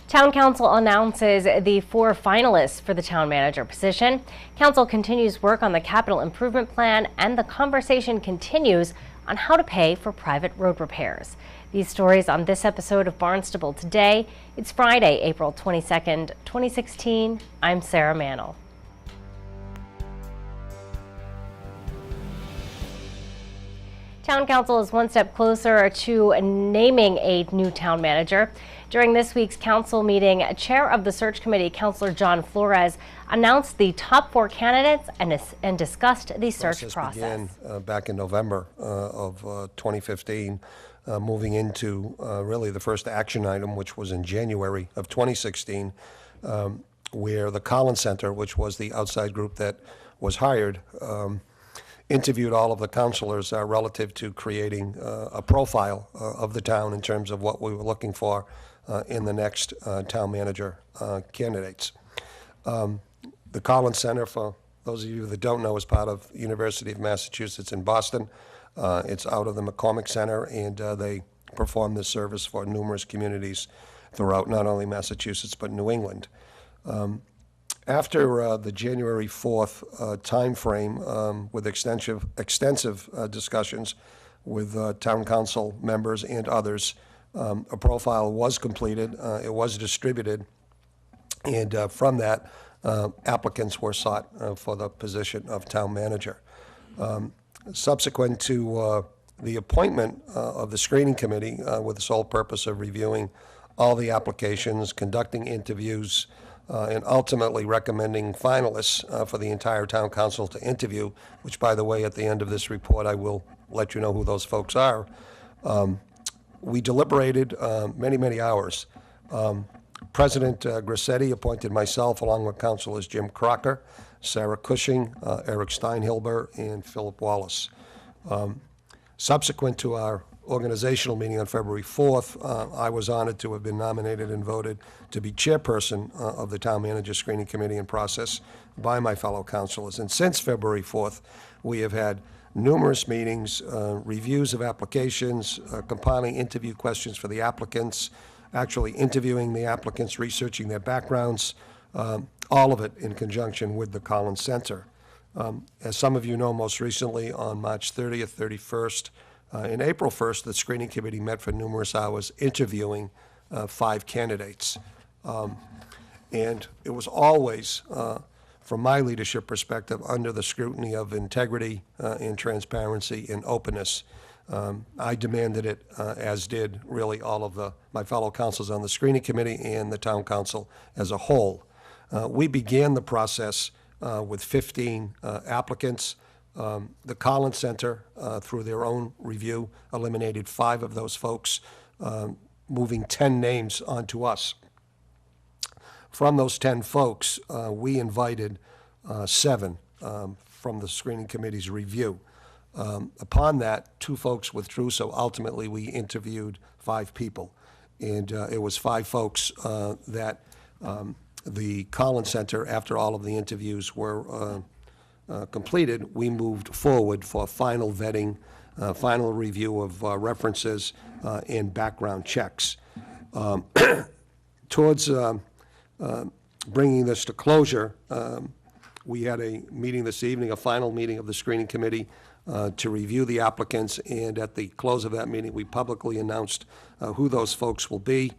Town Council announces the 4 finalists for the town manager position. Council continues work on the capital improvement plan, and the conversation continues on how to pay for private road repairs. These stories on this episode of Barnstable Today. It's Friday, April 22nd, 2016. I'm Sarah Mantle. Town Council is one step closer to naming a new town manager. During this week's council meeting, Chair of the Search Committee, Councilor John Flores, announced the top 4 candidates and discussed the search process. Began back in November of 2015, moving into really the first action item, which was in January of 2016, where the Collins Center, which was the outside group that was hired, interviewed all of the councilors relative to creating a profile of the town in terms of what we were looking for in the next town manager candidates. The Collins Center, for those of you that don't know, is part of University of Massachusetts in Boston. It's out of the McCormick Center, and they perform this service for numerous communities throughout not only Massachusetts but New England. After the January 4th time frame, with extensive discussions with town council members and others, a profile was completed, it was distributed, and from that, applicants were sought for the position of town manager. Subsequent to the appointment of the screening committee with the sole purpose of reviewing all the applications, conducting interviews, and ultimately recommending finalists for the entire town council to interview, which, by the way, at the end of this report, I will let you know who those folks are. We deliberated many hours. President Grissetti appointed myself, along with councilors Jim Crocker, Sarah Cushing, Eric Steinhilber, and Philip Wallace. Subsequent to our organizational meeting on February 4th, I was honored to have been nominated and voted to be chairperson of the Town Manager Screening Committee and process by my fellow councilors. And since February 4th, we have had numerous meetings, reviews of applications, compiling interview questions for the applicants, actually interviewing the applicants, researching their backgrounds, all of it in conjunction with the Collins Center. As some of you know, most recently on March 30th, 31st, and April 1st, the screening committee met for numerous hours interviewing 5 candidates. And it was always, from my leadership perspective, under the scrutiny of integrity and transparency and openness. I demanded it, as did really all of my fellow councilors on the screening committee and the town council as a whole. We began the process with 15 applicants. The Collins Center, through their own review, eliminated 5 of those folks, moving 10 names onto us. From those 10 folks, we invited 7 from the screening committee's review. Upon that, 2 folks withdrew, so ultimately we interviewed 5 people. And it was 5 folks that the Collins Center, after all of the interviews were completed, we moved forward for final vetting, final review of references and background checks. Towards bringing this to closure, we had a meeting this evening, a final meeting of the screening committee to review the applicants, and at the close of that meeting, we publicly announced who those folks will be.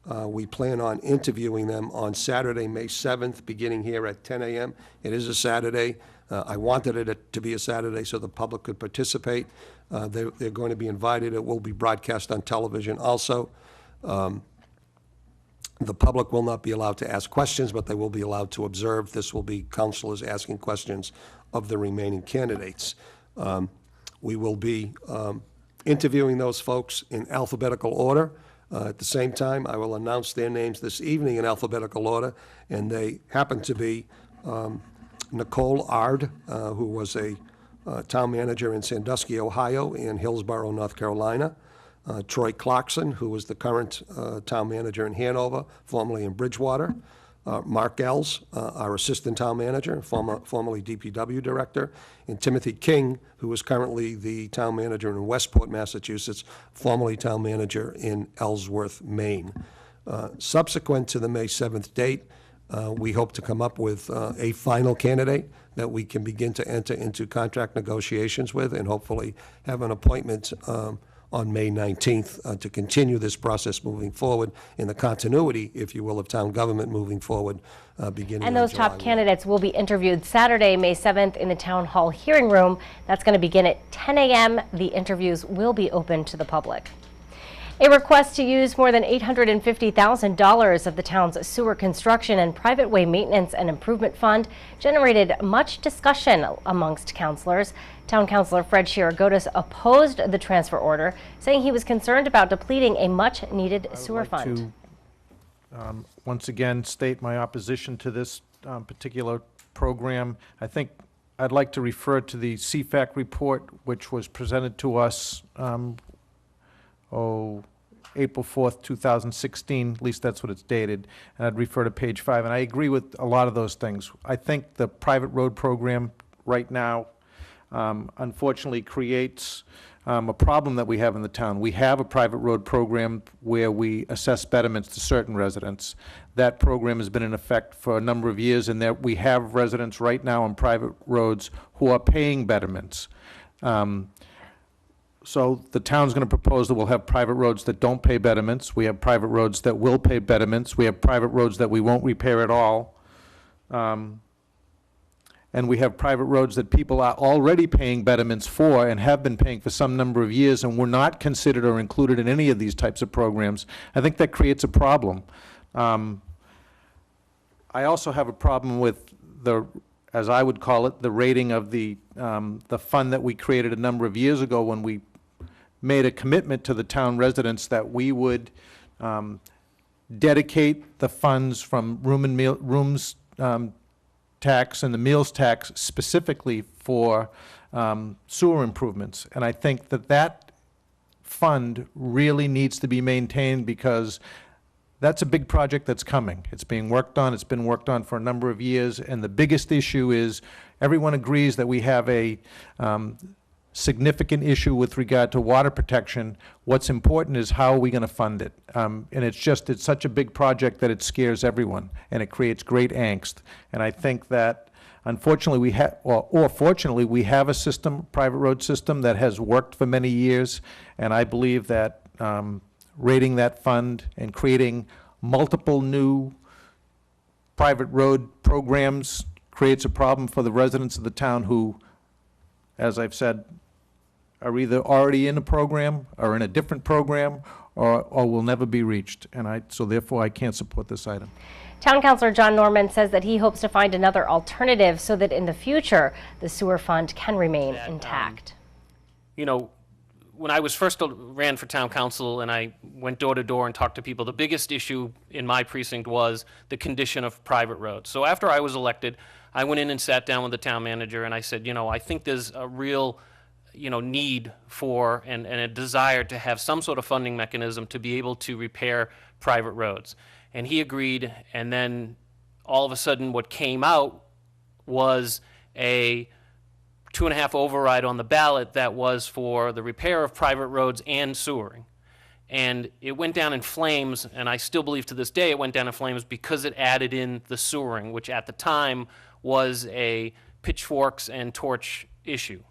We plan on interviewing them on Saturday, May 7th, beginning here at 10 a.m. It is a Saturday. I wanted it to be a Saturday so the public could participate. They're going to be invited. It will be broadcast on television also. The public will not be allowed to ask questions, but they will be allowed to observe. This will be councilors asking questions of the remaining candidates. We will be interviewing those folks in alphabetical order. At the same time, I will announce their names this evening in alphabetical order, and they happen to be Nicole Ard, who was a town manager in Sandusky, Ohio, and Hillsborough, North Carolina. Troy Clarkson, who was the current town manager in Hanover, formerly in Bridgewater. Mark Ells, our assistant town manager, formerly DPW director, and Timothy King, who is currently the town manager in Westport, Massachusetts, formerly town manager in Ellsworth, Maine. Subsequent to the May 7th date, we hope to come up with a final candidate that we can begin to enter into contract negotiations with, and hopefully have an appointment on May 19th to continue this process moving forward in the continuity, if you will, of town government moving forward beginning And on those July top candidates will be interviewed Saturday, May 7th in the Town Hall hearing room. That's going to begin at 10 a.m. The interviews will be open to the public. A request to use more than $850,000 of the town's sewer construction and private way maintenance and improvement fund generated much discussion amongst councilors. Town Councilor Fred Chirigotis opposed the transfer order, saying he was concerned about depleting a much-needed sewer fund. Once again, state my opposition to this particular program. I think I'd like to refer to the CFAC report, which was presented to us April 4th, 2016, at least that's what it's dated, and I'd refer to page 5, and I agree with a lot of those things. I think the private road program right now unfortunately creates a problem that we have in the town. We have a private road program where we assess betterments to certain residents. That program has been in effect for a number of years, and that we have residents right now on private roads who are paying betterments. So the town's going to propose that we'll have private roads that don't pay betterments. We have private roads that will pay betterments. We have private roads that we won't repair at all. And we have private roads that people are already paying betterments for and have been paying for some number of years and were not considered or included in any of these types of programs. I think that creates a problem. I also have a problem with the, as I would call it, the rating of the fund that we created a number of years ago when we made a commitment to the town residents that we would dedicate the funds from rooms tax and the meals tax specifically for sewer improvements. And I think that that fund really needs to be maintained, because that's a big project that's coming. It's being worked on. It's been worked on for a number of years. And the biggest issue is everyone agrees that we have a significant issue with regard to water protection. What's important is how are we going to fund it? And it's such a big project that it scares everyone, and it creates great angst. And I think that unfortunately we have, or fortunately, we have a system, private road system, that has worked for many years. And I believe that rating that fund and creating multiple new private road programs creates a problem for the residents of the town who, as I've said, are either already in a program or in a different program or will never be reached. And so therefore I can't support this item. Town Councilor John Norman says that he hopes to find another alternative so that in the future the sewer fund can remain intact. You know, when I was first ran for town council and I went door to door and talked to people, the biggest issue in my precinct was the condition of private roads. So after I was elected, I went in and sat down with the town manager and I said, you know, I think there's a real, need for and a desire to have some sort of funding mechanism to be able to repair private roads. And he agreed, and then all of a sudden what came out was a 2.5 override on the ballot that was for the repair of private roads and sewering. And it went down in flames, and I still believe to this day it went down in flames because it added in the sewering, which at the time was a pitchforks and torch issue.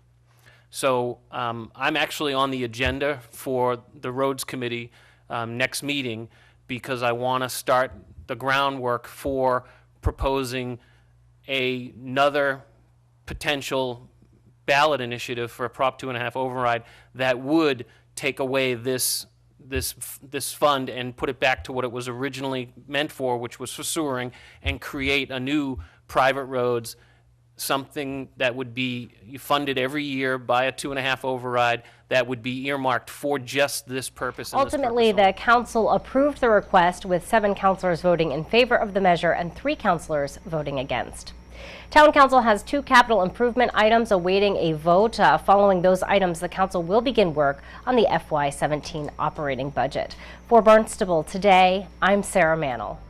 So I'm actually on the agenda for the Roads Committee next meeting, because I want to start the groundwork for proposing another potential ballot initiative for a Prop 2.5 override that would take away this fund and put it back to what it was originally meant for, which was for sewering, and create a new private roads, something that would be funded every year by a 2.5 override that would be earmarked for just this purpose. Ultimately, the council approved the request, with 7 councilors voting in favor of the measure and 3 councilors voting against. Town Council has 2 capital improvement items awaiting a vote. Following those items, the council will begin work on the FY17 operating budget. For Barnstable Today, I'm Sarah Mannel.